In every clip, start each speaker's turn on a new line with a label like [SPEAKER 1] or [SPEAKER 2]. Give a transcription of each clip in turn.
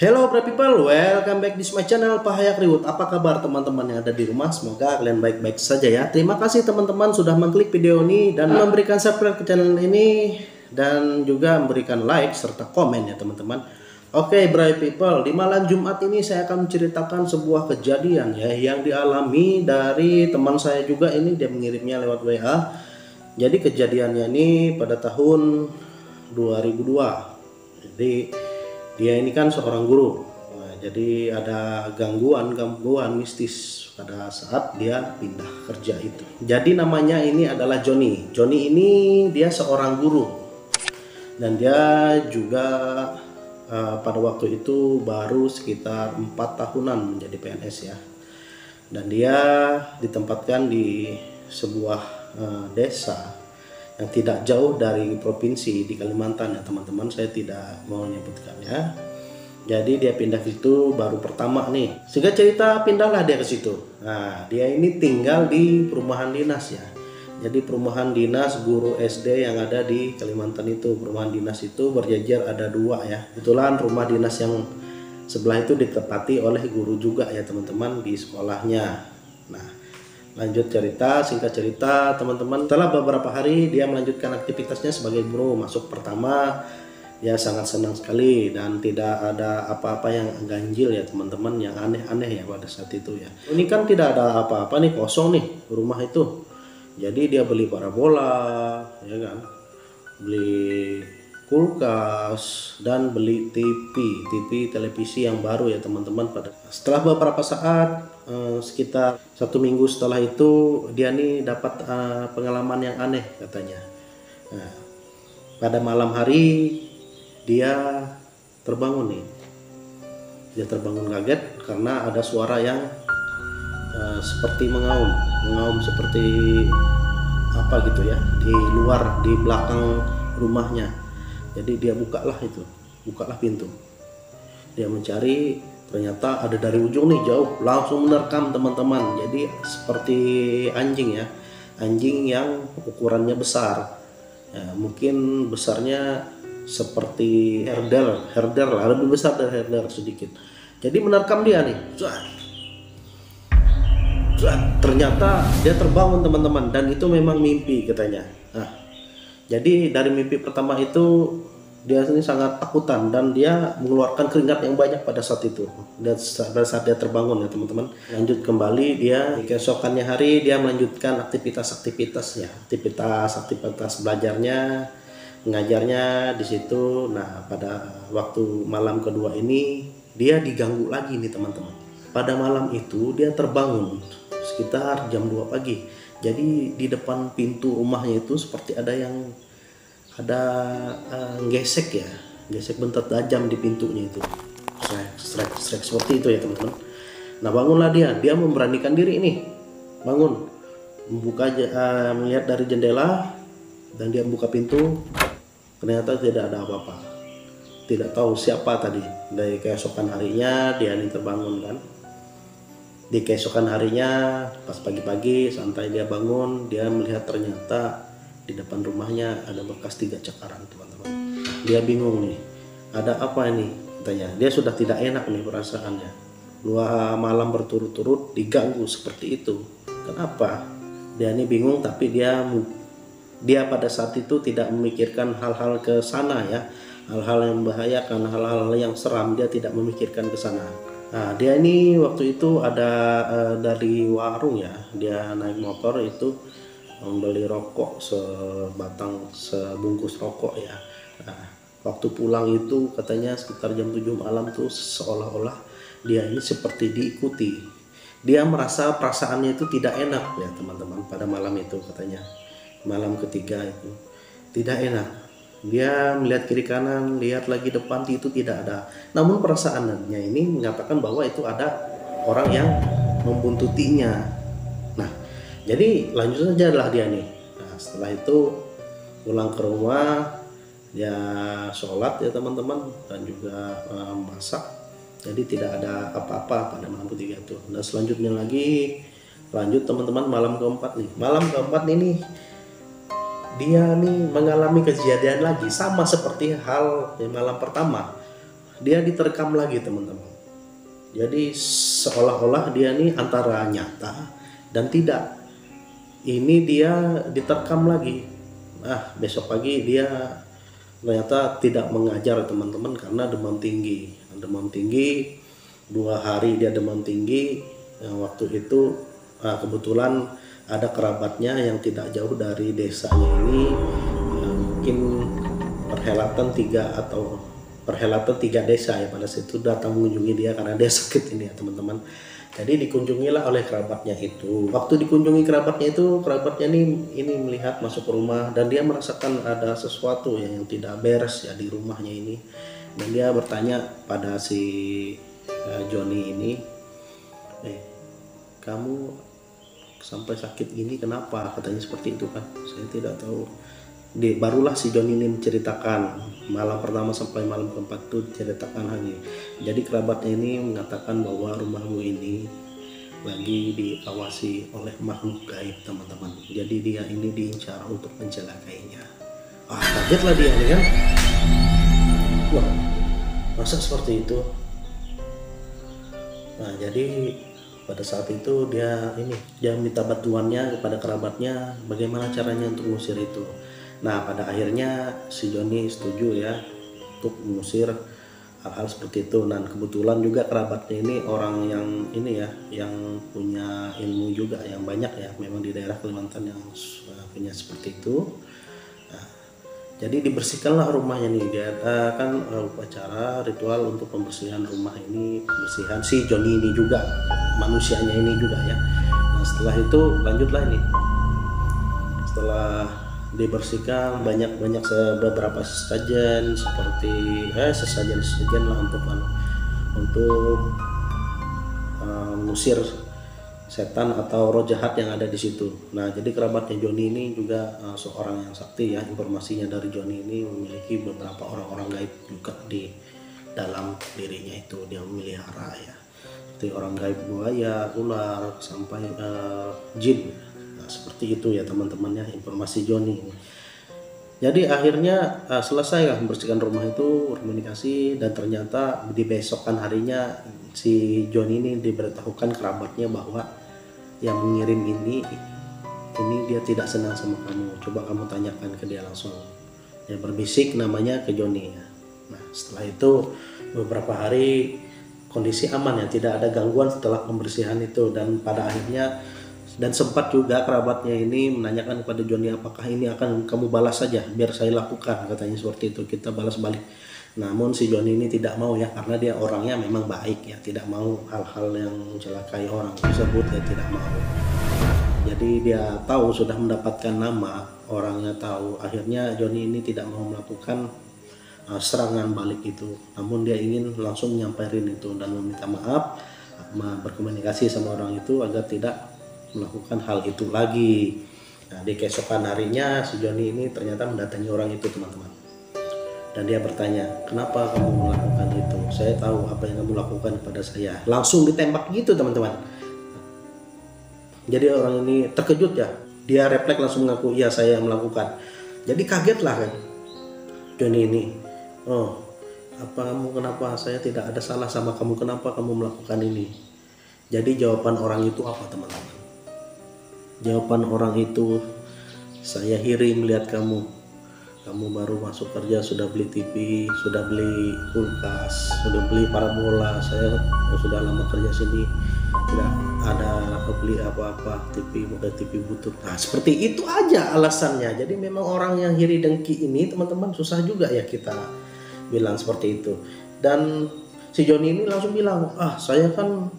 [SPEAKER 1] Hello Brave People, welcome back di my channel Pahayak Riwut. Apa kabar teman-teman yang ada di rumah? Semoga kalian baik-baik saja ya. Terima kasih teman-teman sudah mengklik video ini dan memberikan subscribe ke channel ini dan juga memberikan like serta komen ya teman-teman. Oke Brave People, di malam Jumat ini saya akan menceritakan sebuah kejadian ya yang dialami dari teman saya juga. Ini dia mengirimnya lewat WA. Jadi kejadiannya ini pada tahun 2002. Jadi dia ini kan seorang guru. Nah, jadi ada gangguan mistis pada saat dia pindah kerja itu. Jadi namanya ini adalah Johnny. Johnny ini dia seorang guru dan dia juga pada waktu itu baru sekitar 4 tahunan menjadi PNS ya. Dan dia ditempatkan di sebuah desa yang tidak jauh dari provinsi di Kalimantan ya teman-teman, saya tidak mau menyebutkannya. Jadi dia pindah ke situ baru pertama nih. Sehingga cerita pindahlah dia ke situ. Nah, dia ini tinggal di perumahan dinas ya. Jadi perumahan dinas guru SD yang ada di Kalimantan itu. Perumahan dinas itu berjejer ada 2 ya. Kebetulan rumah dinas yang sebelah itu ditempati oleh guru juga ya teman-teman di sekolahnya. Nah, lanjut cerita, singkat cerita teman-teman, setelah beberapa hari dia melanjutkan aktivitasnya sebagai guru. Masuk pertama dia sangat senang sekali dan tidak ada apa-apa yang ganjil ya teman-teman, yang aneh-aneh ya pada saat itu ya. Ini kan tidak ada apa-apa nih, kosong nih rumah itu. Jadi dia beli parabola ya kan, beli kulkas dan beli TV televisi yang baru ya teman-teman. Setelah beberapa saat, sekitar 1 minggu setelah itu, dia nih dapat pengalaman yang aneh katanya. Nah, pada malam hari dia terbangun nih. Dia terbangun kaget karena ada suara yang seperti mengaum seperti apa gitu ya, di luar, di belakang rumahnya. Jadi dia bukalah pintu. Dia mencari, ternyata ada dari ujung nih jauh, langsung menerkam teman-teman. Jadi seperti anjing ya, anjing yang ukurannya besar ya, mungkin besarnya seperti herder lah, lebih besar dari herder sedikit. Jadi menerkam dia nih. Ternyata dia terbangun teman-teman, dan itu memang mimpi katanya. Nah, jadi dari mimpi pertama itu dia ini sangat takutan dan dia mengeluarkan keringat yang banyak pada saat itu. Dan pada saat dia terbangun ya teman-teman. Lanjut kembali, dia di keesokannya hari dia melanjutkan aktivitas-aktivitasnya, aktivitas belajarnya, mengajarnya di situ. Nah, pada waktu malam kedua ini dia diganggu lagi nih teman-teman. Pada malam itu dia terbangun sekitar jam 2 pagi. Jadi di depan pintu rumahnya itu seperti ada gesek bentar tajam di pintunya itu, strek seperti itu ya teman-teman. Nah, bangunlah dia memberanikan diri nih, bangun, membuka melihat dari jendela, dan dia buka pintu. Ternyata tidak ada apa-apa, tidak tahu siapa tadi. Dari keesokan harinya dia ini terbangun kan. Di keesokan harinya pas pagi-pagi santai dia bangun, dia melihat ternyata di depan rumahnya ada bekas 3 cakaran teman-teman. Dia bingung nih, ada apa ini katanya. Dia sudah tidak enak nih perasaannya. 2 malam berturut-turut diganggu seperti itu. Kenapa? Dia ini bingung, tapi dia pada saat itu tidak memikirkan hal-hal ke sana ya, hal-hal yang membahayakan, hal-hal yang seram, dia tidak memikirkan ke sana. Nah, dia ini waktu itu ada dari warung ya, dia naik motor itu membeli rokok sebungkus rokok ya. Nah, waktu pulang itu katanya sekitar jam 7 malam tuh seolah-olah dia ini seperti diikuti. Dia merasa perasaannya itu tidak enak ya teman-teman pada malam itu katanya. Malam ketiga itu tidak enak. Dia melihat kiri kanan, lihat lagi depan, itu tidak ada. Namun perasaannya ini mengatakan bahwa itu ada orang yang membuntutinya. Nah, jadi lanjut saja lah dia nih. Nah, setelah itu pulang ke rumah, dia sholat ya teman-teman, dan juga masak. Jadi tidak ada apa-apa pada malam ketiga itu. Dan selanjutnya lagi, lanjut teman-teman, malam keempat nih. Malam keempat ini dia nih mengalami kejadian lagi sama seperti hal di malam pertama. dia diterkam lagi teman-teman. Jadi seolah-olah dia nih antara nyata dan tidak. Ini dia diterkam lagi. Nah, besok pagi dia ternyata tidak mengajar teman-teman karena demam tinggi. Demam tinggi 2 hari dia demam tinggi. Waktu itu kebetulan ada kerabatnya yang tidak jauh dari desanya ini, mungkin perhelatan 3 desa ya, pada situ datang mengunjungi dia karena dia sakit ini ya teman-teman. Jadi dikunjungilah oleh kerabatnya itu. Waktu dikunjungi kerabatnya itu, kerabatnya ini melihat masuk ke rumah dan dia merasakan ada sesuatu yang tidak beres ya di rumahnya ini. Dan dia bertanya pada si Joni ini, kamu sampai sakit gini kenapa? Katanya seperti itu kan. Saya tidak tahu. Barulah si Joni ini menceritakan malam pertama sampai malam keempat itu ceritakan hal ini. Jadi kerabatnya ini mengatakan bahwa rumahmu ini lagi diawasi oleh makhluk gaib teman-teman. Jadi dia ini diincar untuk mencelakainya. Kagetlah dia nih kan. Wah, masa seperti itu? Nah, jadi pada saat itu dia minta bantuannya kepada kerabatnya bagaimana caranya untuk mengusir itu. Nah, pada akhirnya si Joni setuju ya untuk mengusir hal-hal seperti itu. Dan kebetulan juga kerabatnya ini orang yang yang punya ilmu juga yang banyak ya, memang di daerah Kalimantan yang punya seperti itu. Nah, jadi dibersihkanlah rumahnya nih. Dia ada kan upacara ritual untuk pembersihan rumah ini, pembersihan si Joni ini juga, manusianya ini juga ya. Nah, setelah itu lanjutlah ini. Setelah dibersihkan banyak beberapa sesajen seperti sesajen lah untuk mengusir setan atau roh jahat yang ada di situ. Nah, jadi kerabatnya Joni ini juga seorang yang sakti ya. Informasinya dari Joni ini memiliki beberapa orang-orang gaib juga di dalam dirinya itu, dia memelihara ya. Seperti orang gaib buaya, ular, sampai jin. Nah, seperti itu ya teman-teman ya informasi Joni. Jadi akhirnya selesai lah membersihkan rumah itu, komunikasi, dan ternyata di besokan harinya si Joni ini diberitahukan kerabatnya bahwa yang mengirim ini dia tidak senang sama kamu. Coba kamu tanyakan ke dia langsung. Dia berbisik namanya ke Joni ya. Nah, setelah itu beberapa hari kondisi aman ya, tidak ada gangguan setelah pembersihan itu. Dan pada akhirnya sempat juga kerabatnya ini menanyakan kepada Joni, apakah ini akan kamu balas saja biar saya lakukan, katanya seperti itu, kita balas balik. Namun si Joni ini tidak mau ya, karena dia orangnya memang baik ya, tidak mau hal-hal yang mencelakai orang tersebut ya, tidak mau. Jadi dia tahu sudah mendapatkan nama, orangnya tahu. Akhirnya Joni ini tidak mau melakukan serangan balik itu, namun dia ingin langsung nyamperin itu dan meminta maaf, berkomunikasi sama orang itu agar tidak melakukan hal itu lagi. Nah, di keesokan harinya si Joni ini ternyata mendatangi orang itu teman-teman, dan dia bertanya, kenapa kamu melakukan itu? Saya tahu apa yang kamu lakukan kepada saya. Langsung ditembak gitu teman-teman. Jadi orang ini terkejut ya, dia refleks langsung mengaku, iya saya yang melakukan. Jadi kaget lah kan Joni ini. Oh, kenapa saya tidak ada salah sama kamu, kenapa kamu melakukan ini? Jadi jawaban orang itu apa teman-teman? Jawaban orang itu, saya iri melihat kamu baru masuk kerja sudah beli TV, sudah beli kulkas, sudah beli parabola. Saya yang sudah lama kerja sini tidak ada beli apa-apa, TV butut. Nah, seperti itu aja alasannya. Jadi memang orang yang iri dengki ini teman-teman susah juga ya kita bilang seperti itu. Dan si Joni ini langsung bilang, saya kan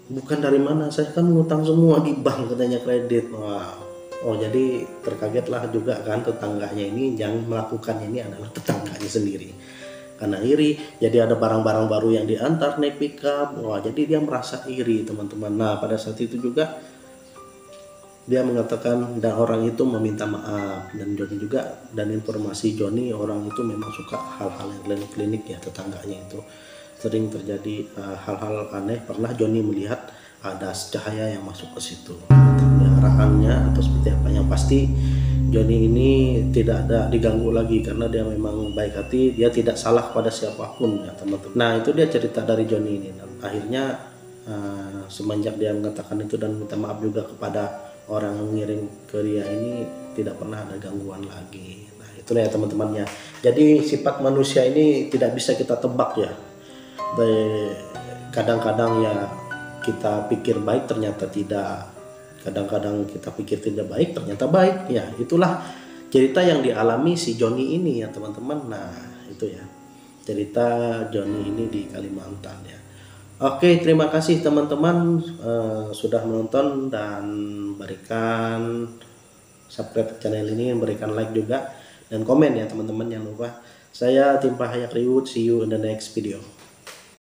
[SPEAKER 1] bukan dari mana, saya kan ngutang semua di bank, katanya kredit. Jadi terkagetlah juga kan tetangganya ini, yang melakukan ini adalah tetangganya sendiri. Karena iri, jadi ada barang-barang baru yang diantar naik pickup. Jadi dia merasa iri teman-teman. Nah, pada saat itu juga dia mengatakan, dan orang itu meminta maaf. Dan Joni juga, dan informasi Joni, orang itu memang suka hal-hal yang klinik ya, tetangganya itu sering terjadi hal-hal aneh. Pernah Joni melihat ada cahaya yang masuk ke situ, peliharaannya atau seperti apa, yang pasti Joni ini tidak ada diganggu lagi karena dia memang baik hati, dia tidak salah pada siapapun ya teman-teman. Nah itu dia cerita dari Joni ini. Dan akhirnya semenjak dia mengatakan itu dan minta maaf juga kepada orang yang mengirim ke dia ini, tidak pernah ada gangguan lagi. Nah itulah ya teman-teman ya. Jadi sifat manusia ini tidak bisa kita tebak ya. Kadang-kadang ya kita pikir baik ternyata tidak, kadang-kadang kita pikir tidak baik ternyata baik ya. Itulah cerita yang dialami si Joni ini ya teman-teman. Nah itu ya cerita Joni ini di Kalimantan ya. Oke, terima kasih teman-teman sudah menonton dan berikan subscribe channel ini, berikan like juga dan komen ya teman-teman, jangan lupa. Saya Tim Pahayak Reward, see you in the next video.